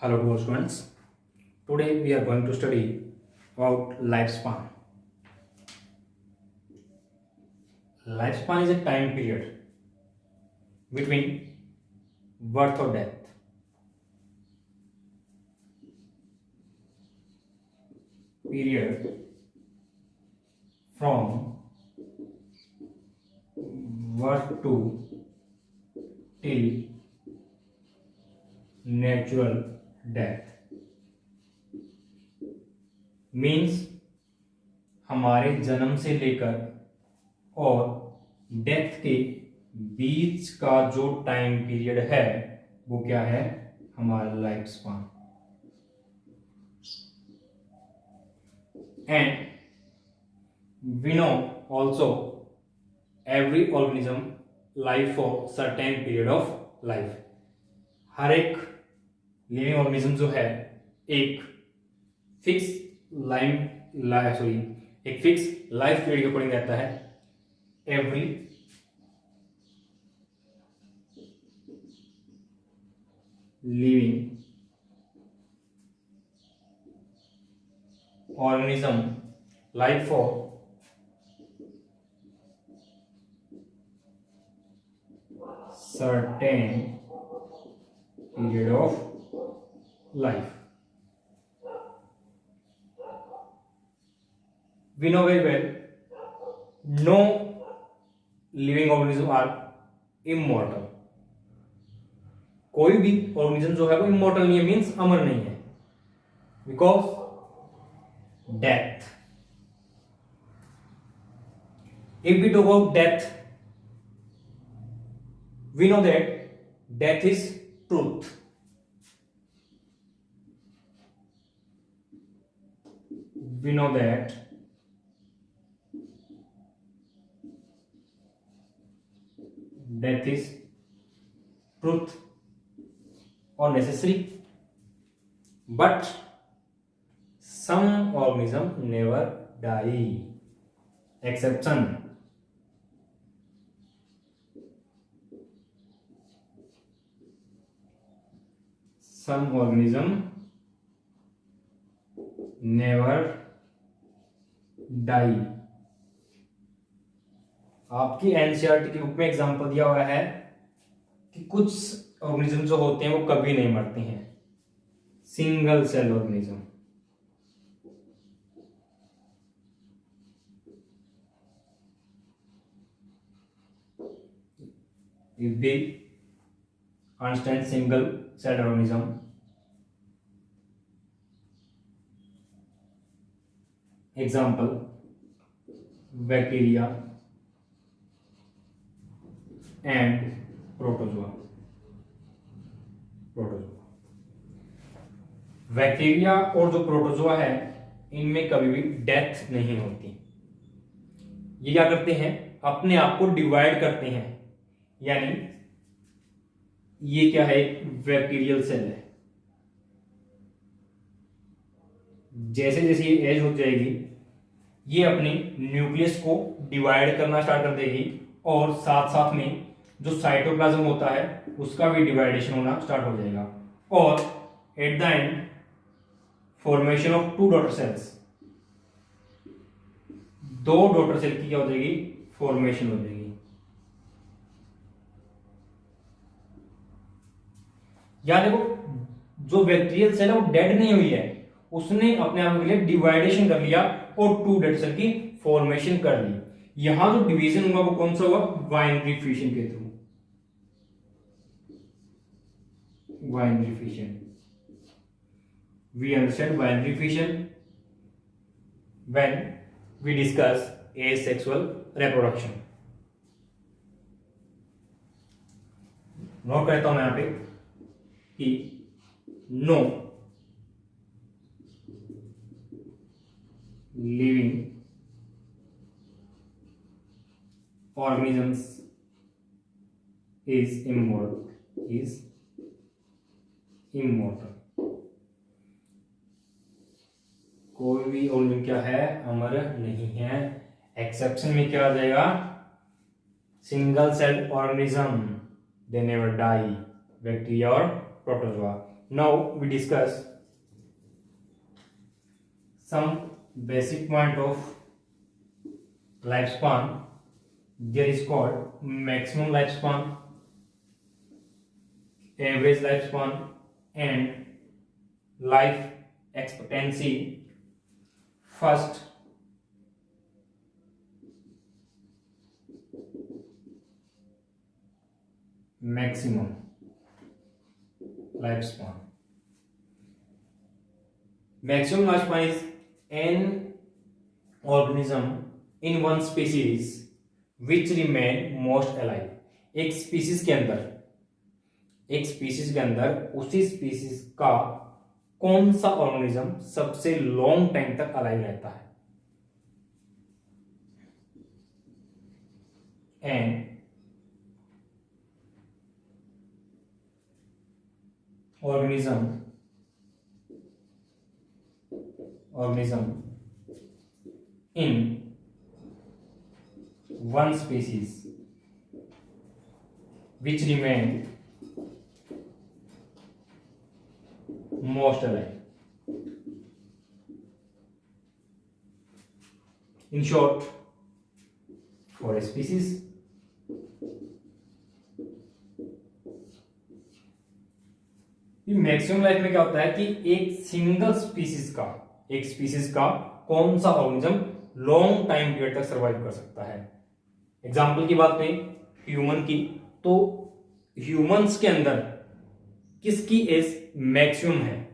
Hello to all students. Today we are going to study about lifespan. Lifespan is a time period between birth or death. Period from birth to till natural death. Means हमारे जन्म से लेकर और death के बीच का जो time period है वो क्या है, हमारा life span. And we know also every organism life for certain period of life. हर एक लिविंग ऑर्गेनिज्म जो है एक फिक्स एक फिक्स लाइफ पीरियड के अकॉर्डिंग रहता है. Every living organism life for certain period of life. We know very well, no living organism are immortal. कोई भी ऑर्गेनिज्म जो है वो इमोर्टल नहीं है, मीन्स अमर नहीं है. Because death, if we talk about death, we know that death is truth. We know that death is truth or necessary, but some organism never die. Exception. Some organism never die. आपकी NCERT की book में example दिया हुआ है कि कुछ organism जो होते हैं वो कभी नहीं मरते हैं. Single cell organism. If we understand single cell organism, example bacteria and protozoa. Bacteria और जो प्रोटोजोआ है इनमें कभी भी डेथ नहीं होती. ये क्या करते हैं, अपने आप को डिवाइड करते हैं. यानी ये क्या है, एक बैक्टीरियल सेल है. जैसे जैसे ये एज हो जाएगी ये अपनी न्यूक्लियस को डिवाइड करना स्टार्ट कर देगी और साथ साथ में जो साइटोप्लाज्म होता है उसका भी डिवाइडेशन होना स्टार्ट हो जाएगा. और at the end formation of two daughter cells, दो डॉटर सेल की क्या हो जाएगी, फॉर्मेशन हो जाएगी. याद देखो, जो बैक्टीरियल सेल है वो डेड नहीं हुई है, उसने अपने आप के लिए डिवाइडेशन कर लिया और टू डेड सेल की फॉर्मेशन कर ली. यहां जो डिवीजन हुआ वो कौन सा हुआ, बाइनरी फिशन के थ्रू. Binary fission, we understand binary fission when we discuss asexual reproduction. Note करता हूं मैं यहां पे कि no living organisms is immortal. कोई भी ऑर्गेनिज्म क्या है, अमर नहीं है. एक्सेप्शन में क्या आ जाएगा, single cell organism, they never die, bacteria और protozoa. Now we discuss some basic point of lifespan. There is called maximum lifespan, average lifespan, and life expectancy. First, maximum lifespan. Maximum lifespan is an organism in one species which remain most alive. एक species के अंदर उसी species का कौन सा organism सबसे long time तक alive रहता है? And organism in one species which remain most alive. In short, for a species, maximum life में क्या होता है कि एक स्पीसीज का कौन सा ऑर्गेनिज्म लॉन्ग टाइम पीरियड तक सर्वाइव कर सकता है। एग्जाम्पल की बात करें ह्यूमन की, तो ह्यूमंस के अंदर किसकी एज मैक्सिमम है?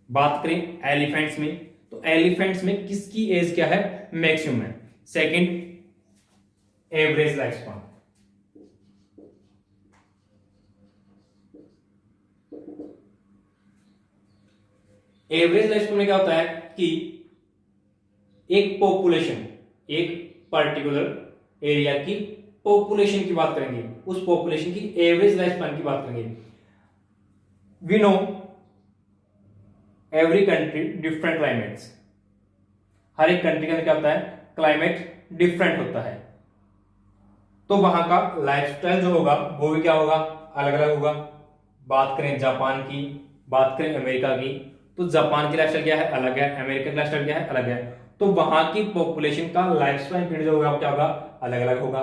बात करें एलिफेंट्स में, तो एलिफेंट्स में किसकी एज क्या है? मैक्सिमम है। Second, average life span. Average life span में क्या होता है कि एक पॉपुलेशन, एक पर्टिकुलर एरिया की पॉपुलेशन की बात करेंगे, उस पॉपुलेशन की एवरेज लाइफ स्पैन की बात करेंगे। We know every country different climates, हर एक कंट्री के अंदर क्या होता है? क्लाइमेट डिफरेंट होता है, तो वहां का लाइफस्टाइल जो होगा वो भी क्या होगा? अलग अलग होगा। बात करें जापान की, बात करें अमेरिका की, तो जापान की लाइफस्टाइल क्या है? अलग है। अमेरिका की लाइफस्टाइल क्या है? अलग है। तो वहां की पॉपुलेशन का लाइफ स्पैन पीरियड जो होगा क्या होगा? अलग अलग होगा।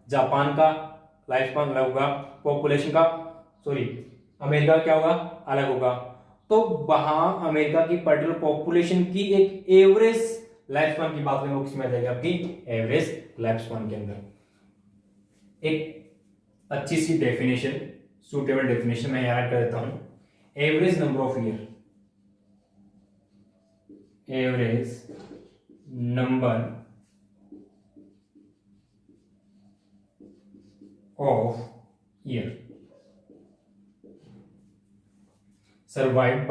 जापान का लाइफ स्पैन अलग होगा, पॉपुलेशन का अमेरिका क्या होगा? अलग होगा। तो वहां अमेरिका की पर्टिकुलर पॉपुलेशन की एक एवरेज लाइफ स्पैन की बात करें, वो किसमें आ जाएगी? आपकी एवरेज लाइफ स्पैन के अंदर। एक अच्छी सी डेफिनेशन, सूटेबल डेफिनेशन मैं यहां कर देता हूं। Average number of year, average number of year survived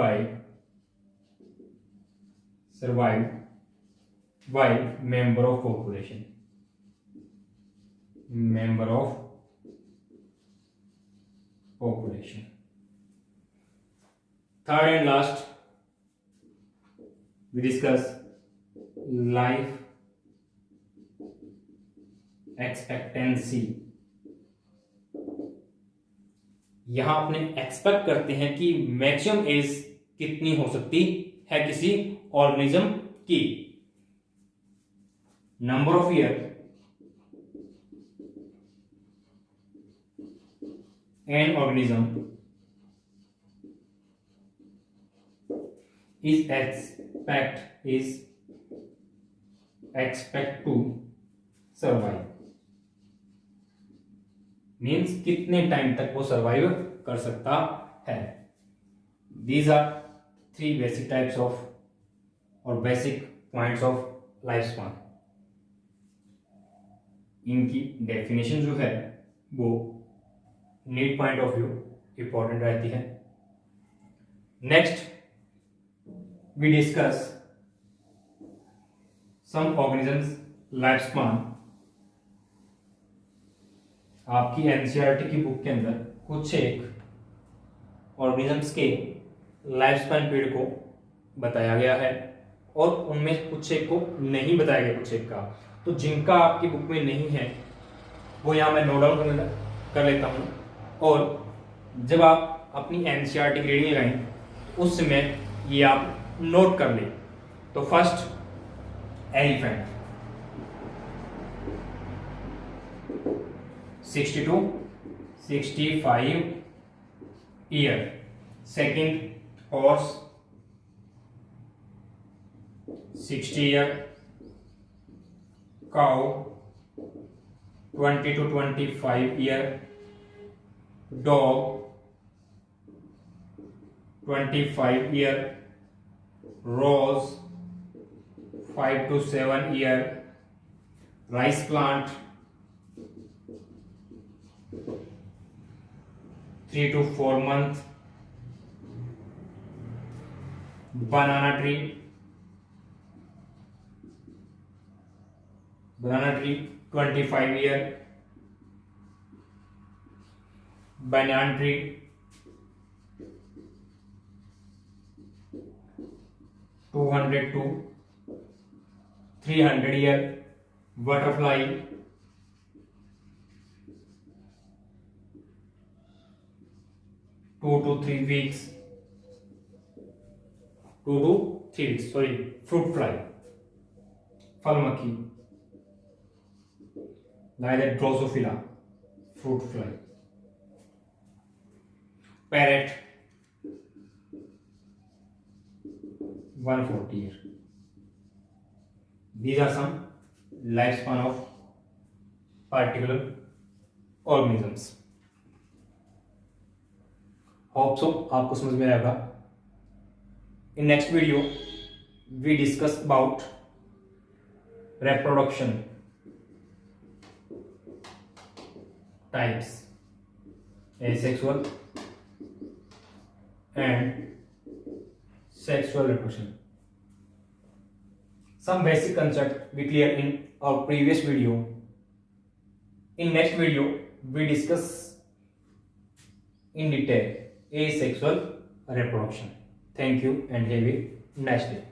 by member of population, Third and last, we discuss life expectancy. यहां अपने एक्सपेक्ट करते हैं कि मैक्सिमम एज कितनी हो सकती है किसी ऑर्गेनिज्म की। Number of year an organism is expect to survive, means कितने टाइम तक वो सर्वाइव कर सकता है। These are 3 basic types of और basic points of life span. इनकी डेफिनेशन जो है वो need point of view important रहती है। Next we discuss some organisms life span. आपकी एनसीईआरटी की बुक के अंदर कुछ एक ऑर्गेनिजम्स के लाइफ स्पान पीरियड को बताया गया है और उनमें कुछ एक को नहीं बताया गया कुछ एक का। तो जिनका आपकी बुक में नहीं है वो यहाँ मैं नोट डाउन कर लेता हूँ, और जब आप अपनी एनसीईआरटी की रीडिंग लगाएं उस समय ये आप नोट कर लें। तो first elephant 62 65 year. Second horse 60 year. Cow 20 to 25 year. Dog 25 year. Rose 5 to 7 year. Rice plant 3 to 4 months। banana tree 25 year। banyan tree 200 to 300 year। butterfly 2 to 3 weeks। 2 to 3 weeks, sorry, fruit fly, फल मक्खी, like that Drosophila, fruit fly। parrot 140 year। These are some lifespan of particular organisms। Hope so आपको समझ में आएगा। In next video, we discuss about reproduction types, asexual and sexual reproduction. Some basic concept we clear in our previous video. In next video, we discuss in detail asexual reproduction. Thank you and have a nice day.